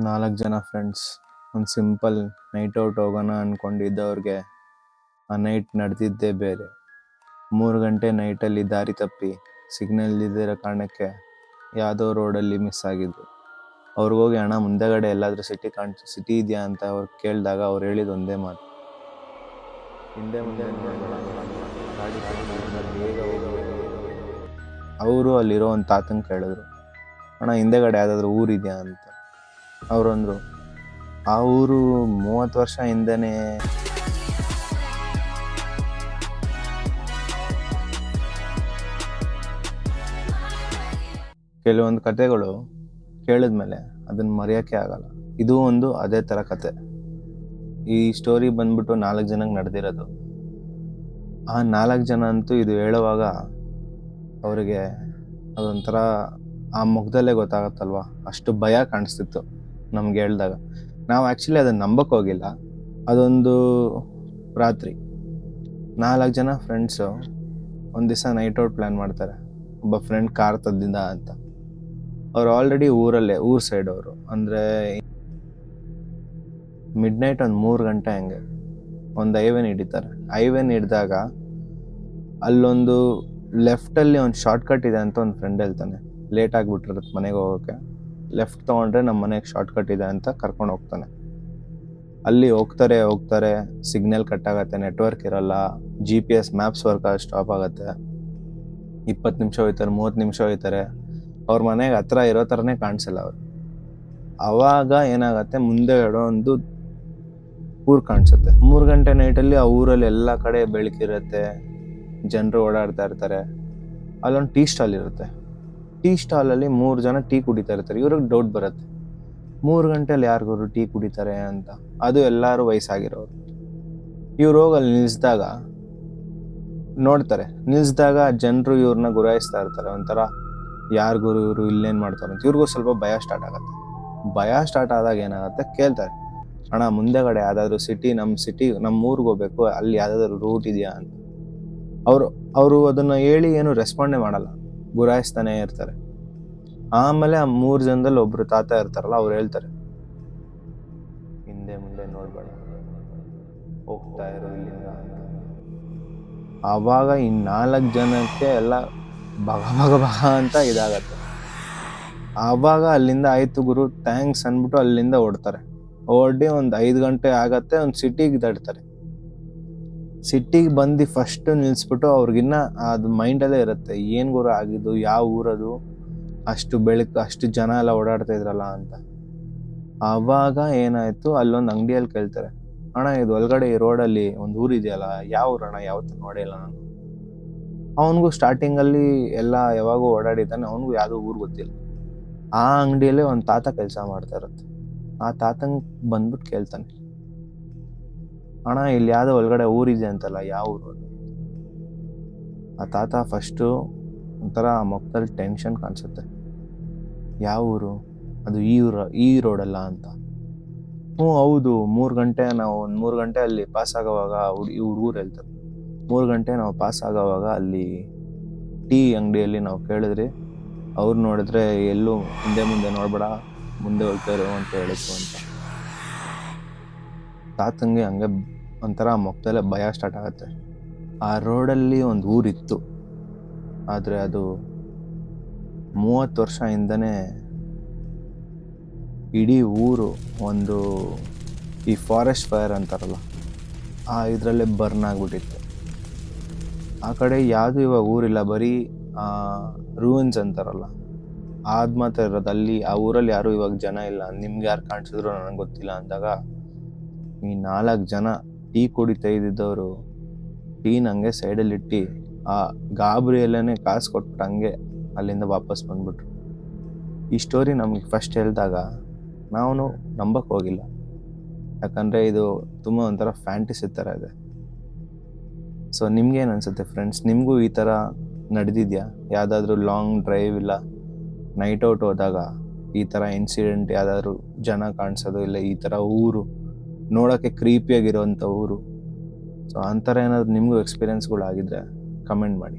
4 ಜನ ಫ್ರೆಂಡ್ಸ್ ಒಂದು simple night out ಹೋಗೋಣ ಅಂದ್ಕೊಂಡಿದ್ದವ್ರಿಗೆ ಆ ನೈಟ್ ನಡೆದಿದ್ದೇ ಬೇರೆ. 3 ಗಂಟೆ ನೈಟಲ್ಲಿ ದಾರಿ ತಪ್ಪಿ ಸಿಗ್ನಲ್ ಇಲ್ದಿರೋ ಕಾರಣಕ್ಕೆ ಯಾವುದೋ ರೋಡಲ್ಲಿ ಮಿಸ್ ಆಗಿದ್ರು. ಅವ್ರಿಗೋಗಿ ಅಣ್ಣ ಮುಂದೆಗಡೆ ಎಲ್ಲಾದರೂ ಸಿಟಿ ಇದೆಯಾ ಅಂತ ಅವ್ರು ಕೇಳಿದಾಗ ಅವ್ರು ಹೇಳಿದ ಒಂದೇ ಮಾತು, ಹಿಂದೆ ಮುಂದೆ ನೋಡಬೇಡ, ಗಾಡಿ ಬೇಗ ಹೋಗಿ. ಅವರು ಅಲ್ಲಿರೋ ಒಂದು ತಾತಂಗೆ ಕೇಳಿದ್ರು, ಅಣ್ಣ ಹಿಂದೆಗಡೆ ಯಾವುದಾದ್ರೂ ಊರಿದೆಯಾ ಅಂತ. ಅವರಂದ್ರು, ಆ ಊರು 30 ವರ್ಷ ಹಿಂದೆನೇ ಕೆಲವೊಂದು ಕತೆಗಳು ಕೇಳಿದ್ಮೇಲೆ ಅದನ್ನ ಮರೆಯೋಕ್ಕೆ ಆಗಲ್ಲ. ಇದು ಒಂದು ಅದೇ ಥರ ಕತೆ. ಈ ಸ್ಟೋರಿ ಬಂದ್ಬಿಟ್ಟು 4 ಜನಕ್ಕೆ ನಡೆದಿರೋದು. ಆ 4 ಜನ ಅಂತೂ ಇದು ಹೇಳುವಾಗ ಅವರಿಗೆ ಅದೊಂಥರ ಆ ಮುಖದಲ್ಲೇ ಗೊತ್ತಾಗತ್ತಲ್ವ, ಅಷ್ಟು ಭಯ ಕಾಣಿಸ್ತಿತ್ತು ನಮ್ಗೆ ಹೇಳಿದಾಗ. ನಾವು ಆ್ಯಕ್ಚುಲಿ ಅದನ್ನು ನಂಬಕ್ಕೆ ಹೋಗಿಲ್ಲ. ಅದೊಂದು ರಾತ್ರಿ 4 ಜನ ಫ್ರೆಂಡ್ಸು ಒಂದು ದಿವಸ ನೈಟ್ ಔಟ್ ಪ್ಲ್ಯಾನ್ ಮಾಡ್ತಾರೆ. ಒಬ್ಬ ಫ್ರೆಂಡ್ ಕಾರ್ ತಂದಿದ್ದ ಅಂತ. ಅವ್ರು ಆಲ್ರೆಡಿ ಊರು ಸೈಡ್ ಅವರು, ಅಂದರೆ ಮಿಡ್ ನೈಟ್ ಒಂದು 3 ಗಂಟೆ ಹಂಗೆ ಒಂದು ಹೈವೇನ ಹಿಡಿತಾರೆ. ಹೈವೇನ ಹಿಡಿದಾಗ ಅಲ್ಲೊಂದು ಲೆಫ್ಟಲ್ಲಿ ಒಂದು ಶಾರ್ಟ್ಕಟ್ ಇದೆ ಅಂತ ಒಂದು ಫ್ರೆಂಡ್ ಹೇಳ್ತಾನೆ. ಲೇಟ್ ಆಗಿಬಿಟ್ಟಿರುತ್ತೆ ಮನೆಗೆ ಹೋಗೋಕ್ಕೆ, ಲೆಫ್ಟ್ ತೊಗೊಂಡ್ರೆ ನಮ್ಮ ಮನೆಗೆ ಶಾರ್ಟ್ಕಟ್ ಇದೆ ಅಂತ ಕರ್ಕೊಂಡು ಹೋಗ್ತಾನೆ. ಅಲ್ಲಿ ಹೋಗ್ತಾರೆ, ಸಿಗ್ನಲ್ ಕಟ್ ಆಗುತ್ತೆ, ನೆಟ್ವರ್ಕ್ ಇರಲ್ಲ, GPS ಮ್ಯಾಪ್ಸ್ ವರ್ಕ್ ಸ್ಟಾಪ್ ಆಗುತ್ತೆ. 20 ನಿಮಿಷ ಹೋಗ್ತಾರೆ, 30 ನಿಮಿಷ ಹೋಗ್ತಾರೆ. ಅವ್ರ ಮನೆಗೆ ಹತ್ರ ಇರೋ ಥರನೇ ಕಾಣಿಸಲ್ಲ ಅವರು. ಆವಾಗ ಏನಾಗತ್ತೆ, ಮುಂದೆ ಒಂದು ಊರು ಕಾಣಿಸುತ್ತೆ. 3 ಗಂಟೆ ನೈಟಲ್ಲಿ ಆ ಊರಲ್ಲಿ ಎಲ್ಲ ಕಡೆ ಬೆಳಕಿರುತ್ತೆ, ಜನರು ಓಡಾಡ್ತಾ ಇರ್ತಾರೆ. ಅಲ್ಲೊಂದು ಟೀ ಸ್ಟಾಲ್ ಇರುತ್ತೆ. ಟೀ ಸ್ಟಾಲಲ್ಲಿ 3 ಜನ ಟೀ ಕುಡಿತಾ ಇರ್ತಾರೆ. ಇವ್ರಿಗೆ ಡೌಟ್ ಬರುತ್ತೆ, 3 ಗಂಟೆಯಲ್ಲಿ ಯಾರಿಗೂ ಟೀ ಕುಡಿತಾರೆ ಅಂತ. ಅದು ಎಲ್ಲರೂ ವಯಸ್ಸಾಗಿರೋರು. ಇವ್ರು ಹೋಗಿ ಅಲ್ಲಿ ನಿಲ್ಲಿಸಿದಾಗ ಜನರು ಇವ್ರನ್ನ ಗುರಾಯಿಸ್ತಾ ಇರ್ತಾರೆ. ಒಂಥರ ಯಾರು ಗುರು ಇವರು, ಇಲ್ಲೇನು ಮಾಡ್ತಾರೆ ಅಂತ. ಇವ್ರಿಗೂ ಸ್ವಲ್ಪ ಭಯ ಸ್ಟಾರ್ಟ್ ಆಗುತ್ತೆ. ಭಯ ಸ್ಟಾರ್ಟ್ ಆದಾಗ ಏನಾಗುತ್ತೆ, ಕೇಳ್ತಾರೆ, ಅಣ್ಣ ಮುಂದೆಗಡೆ ಯಾವುದಾದ್ರೂ ನಮ್ಮ ಊರಿಗೆ ಹೋಗ್ಬೇಕು, ಅಲ್ಲಿ ಯಾವುದಾದ್ರೂ ರೂಟ್ ಇದೆಯಾ ಅಂತ. ಅವರು ಅದನ್ನು ಹೇಳಿ ಏನು ರೆಸ್ಪಾಂಡೇ ಮಾಡಲ್ಲ, ಗುರಾಯಿಸ್ತಾನೆ ಇರ್ತಾರೆ. ಆಮೇಲೆ ಆ 3 ಜನದಲ್ಲಿ ಒಬ್ರು ತಾತ ಇರ್ತಾರಲ್ಲ, ಅವ್ರು ಹೇಳ್ತಾರೆ, ಹಿಂದೆ ಮುಂದೆ ನೋಡ್ಬೇಡ, ಹೋಗ್ತಾ ಇರೋ ಇಲ್ಲಿಂದ ಅಂತ. ಆವಾಗ ಈ 4 ಜನಕ್ಕೆ ಎಲ್ಲ ಬಗ ಅಂತ ಇದಾಗತ್ತೆ. ಆವಾಗ ಅಲ್ಲಿಂದ ಆಯ್ತು ಗುರು, ಥ್ಯಾಂಕ್ಸ್ ಅಂದ್ಬಿಟ್ಟು ಅಲ್ಲಿಂದ ಓಡ್ತಾರೆ. ಓಡಿ ಒಂದು 5 ಗಂಟೆ ಆಗತ್ತೆ, ಒಂದು ಸಿಟಿಗೆ ದಾಟ್ತಾರೆ. ಸಿಟಿಗೆ ಬಂದು ಫಸ್ಟ್ ನಿಲ್ಲಿಸ್ಬಿಟ್ಟು ಅವ್ರಿಗಿನ್ನ ಅದು ಮೈಂಡಲ್ಲೇ ಇರುತ್ತೆ, ಏನು ಗುರು ಆಗಿದ್ದು, ಯಾವ ಊರದು, ಅಷ್ಟು ಬೆಳಕು, ಅಷ್ಟು ಜನ ಎಲ್ಲ ಓಡಾಡ್ತಾ ಇದ್ರಲ್ಲ ಅಂತ. ಆವಾಗ ಏನಾಯಿತು, ಅಲ್ಲೊಂದು ಅಂಗಡಿಯಲ್ಲಿ ಕೇಳ್ತಾರೆ, ಅಣ್ಣ ಇದು ಒಳಗಡೆ ಈ ರೋಡಲ್ಲಿ ಒಂದು ಊರು ಇದೆಯಲ್ಲ, ಯಾವ ಊರಣ್ಣ, ಯಾವತ್ತೂ ನೋಡಿಲ್ಲ ನಾನು. ಅವನಿಗೂ ಸ್ಟಾರ್ಟಿಂಗಲ್ಲಿ ಎಲ್ಲ ಯಾವಾಗೂ ಓಡಾಡಿದ್ದಾನೆ, ಅವನಿಗೂ ಯಾವುದೋ ಊರು ಗೊತ್ತಿಲ್ಲ. ಆ ಅಂಗಡಿಯಲ್ಲೇ ಒಂದು ತಾತ ಕೆಲಸ ಮಾಡ್ತಾ ಇರುತ್ತೆ. ಆ ತಾತಂಗೆ ಬಂದ್ಬಿಟ್ಟು ಕೇಳ್ತಾನೆ, ಅಣ್ಣ ಇಲ್ಲಿ ಯಾವುದೋ ಒಳಗಡೆ ಊರಿದೆ ಅಂತಲ್ಲ, ಯಾವ ಊರು? ಆ ತಾತ ಫಸ್ಟು ಒಂಥರ ಮುಖದಲ್ಲಿ ಟೆನ್ಷನ್ ಕಾಣಿಸುತ್ತೆ. ಯಾವ ಊರು ಅದು? ಈ ರೋಡಲ್ಲ ಅಂತ. ಹ್ಞೂ ಹೌದು, 3 ಗಂಟೆ ನಾವು ಒಂದು 3 ಗಂಟೆ ಅಲ್ಲಿ ಪಾಸ್ ಆಗೋವಾಗ ಈ ಹುಡುಗರು ಹೇಳ್ತಾರೆ, 3 ಗಂಟೆ ನಾವು ಪಾಸ್ ಆಗೋವಾಗ ಅಲ್ಲಿ ಟೀ ಅಂಗಡಿಯಲ್ಲಿ ನಾವು ಕೇಳಿದ್ರಿ, ಅವ್ರು ನೋಡಿದ್ರೆ ಎಲ್ಲೂ ಹಿಂದೆ ಮುಂದೆ ನೋಡ್ಬೇಡ, ಮುಂದೆ ಹೋಗ್ತಾ ಇರೋ ಅಂತ ಹೇಳಿದ್ರು ಅಂತ. ತಾತಂಗೆ ಹಂಗೆ ಒಂಥರ ಮುಖದಲ್ಲೇ ಭಯ ಸ್ಟಾರ್ಟ್ ಆಗುತ್ತೆ. ಆ ರೋಡಲ್ಲಿ ಒಂದು ಊರಿತ್ತು, ಆದರೆ ಅದು 30 ವರ್ಷ ಹಿಂದನೇ ಇಡೀ ಊರು ಒಂದು ಈ ಫಾರೆಸ್ಟ್ ಫೈರ್ ಅಂತಾರಲ್ಲ, ಆ ಇದರಲ್ಲೇ ಬರ್ನ್ ಆಗಿಬಿಟ್ಟಿತ್ತು. ಆ ಕಡೆ ಯಾವುದು ಇವಾಗ ಊರಿಲ್ಲ, ಬರೀ ರೂಯಿನ್ಸ್ ಅಂತಾರಲ್ಲ, ಅದು ಮಾತ್ರ ಇರೋದು. ಅಲ್ಲಿ ಆ ಊರಲ್ಲಿ ಯಾರೂ ಇವಾಗ ಜನ ಇಲ್ಲ. ನಿಮ್ಗೆ ಯಾರು ಕಾಣಿಸಿದ್ರು ನನಗೆ ಗೊತ್ತಿಲ್ಲ ಅಂದಾಗ ಈ 4 ಜನ ಟೀ ಕುಡಿತಾ ಇದ್ದಿದ್ದವರು ಟೀನ ಹಂಗೆ ಸೈಡಲ್ಲಿಟ್ಟು ಆ ಗಾಬರಿಯಲ್ಲೇ ಕಾಸು ಕೊಟ್ಬಿಟ್ಟು ಹಂಗೆ ಅಲ್ಲಿಂದ ವಾಪಸ್ ಬಂದ್ಬಿಟ್ರು. ಈ ಸ್ಟೋರಿ ನಮಗೆ ಫಸ್ಟ್ ಹೇಳಿದಾಗ ನಾವು ನಂಬಕ್ಕೆ ಹೋಗಿಲ್ಲ, ಯಾಕಂದರೆ ಇದು ತುಂಬ ಒಂಥರ ಫ್ಯಾಂಟಸಿ ಥರ ಇದೆ. ಸೊ ನಿಮ್ಗೇನು ಅನಿಸುತ್ತೆ ಫ್ರೆಂಡ್ಸ್? ನಿಮಗೂ ಈ ಥರ ನಡೆದಿದೆಯಾ? ಯಾವುದಾದ್ರೂ ಲಾಂಗ್ ಡ್ರೈವ್ ಇಲ್ಲ ನೈಟ್ ಔಟ್ ಹೋದಾಗ ಈ ಥರ ಇನ್ಸಿಡೆಂಟ್, ಯಾವುದಾದ್ರೂ ಜನ ಕಾಣಿಸೋದು, ಇಲ್ಲ ಈ ಥರ ಊರು ನೋಡೋಕ್ಕೆ ಕ್ರೀಪಿಯಾಗಿರೋವಂಥ ಊರು, ಸೊ ಅಂಥರ ಏನಾದರೂ ನಿಮಗೂ ಎಕ್ಸ್ಪೀರಿಯೆನ್ಸ್ಗಳಾಗಿದ್ದರೆ ಕಮೆಂಟ್ ಮಾಡಿ.